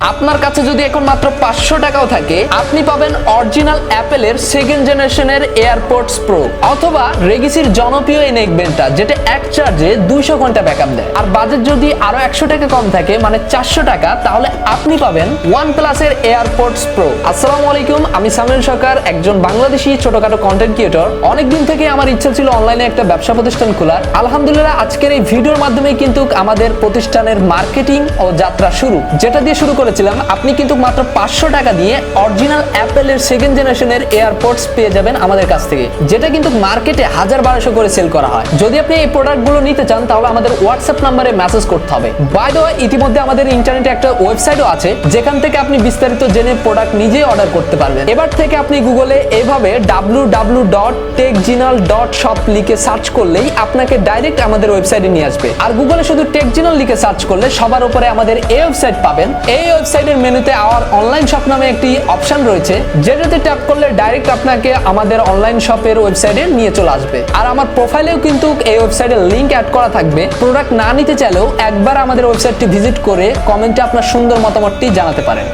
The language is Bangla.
আপনার কাছে যদি এখন মাত্র 500 টাকাও থাকে, আপনি পাবেন অরিজিনাল অ্যাপেলের সেকেন্ড জেনারেশনের এয়ারপডস প্রো অথবা রেগিসির জনপ্রিয় এই নেকব্যান্ডটা, যেটা এক চার্জে 200 ঘন্টা ব্যাকআপ দেয়। আর বাজেট যদি আরো 100 টাকা কম থাকে, মানে 400 টাকা, তাহলে আপনি পাবেন OnePlus এর এয়ারপডস প্রো। আসসালামু আলাইকুম, আমি সামিউল সরকার, একজন বাংলাদেশি ছোটখাটো কন্টেন্ট ক্রিয়েটর। অনেকদিন থেকে আমার ইচ্ছা ছিল অনলাইনে একটা ব্যবসা প্রতিষ্ঠান খোলার। আলহামদুলিল্লাহ আজকের এই ভিডিওর মাধ্যমে কিন্তু আমাদের প্রতিষ্ঠানের মার্কেটিং ও যাত্রা শুরু, যেটা দিয়ে শুরু করেছিলাম। আপনি কিন্তু মাত্র 500 টাকা দিয়ে অরিজিনাল অ্যাপেলের সেকেন্ড জেনারেশনের এয়ারপডস পেয়ে যাবেন আমাদের কাছ থেকে, যেটা কিন্তু মার্কেটে 1000-1200 করে সেল করা হয়। যদি আপনি এই প্রোডাক্টগুলো নিতে চান, তাহলে আমাদের হোয়াটসঅ্যাপ নাম্বারে মেসেজ করতে হবে। বাই দ্য ওয়ে, ইতিমধ্যে আমাদের ইন্টারনেটে একটা ওয়েবসাইটও আছে, যেখান থেকে আপনি বিস্তারিত জেনে প্রোডাক্ট নিজেই অর্ডার করতে পারবেন। এবার থেকে আপনি গুগলে এভাবে www.techjinal.shop লিখে সার্চ করলেই আপনাকে ডাইরেক্ট আমাদের ওয়েবসাইটে নিয়ে আসবে। আর গুগলে শুধু টেকজিনাল লিখে সার্চ করলে সবার উপরে আমাদের এই ওয়েবসাইট পাবেন। এই ওয়েবসাইটের মেনুতে আওয়ার অনলাইন শপ নামে একটি অপশন রয়েছে, যেটাতে ট্যাপ করলে ডাইরেক্ট আপনাকে আমাদের অনলাইন শপের ওয়েবসাইটে নিয়ে চলে আসবে। আর আমার প্রোফাইলেও কিন্তু এই ওয়েবসাইটের লিংক অ্যাড করা থাকবে। প্রোডাক্ট না নিতে চাইলেও একবার আমাদের ওয়েবসাইটটি ভিজিট করে কমেন্টে আপনার সুন্দর মতামতটি জানাতে পারেন।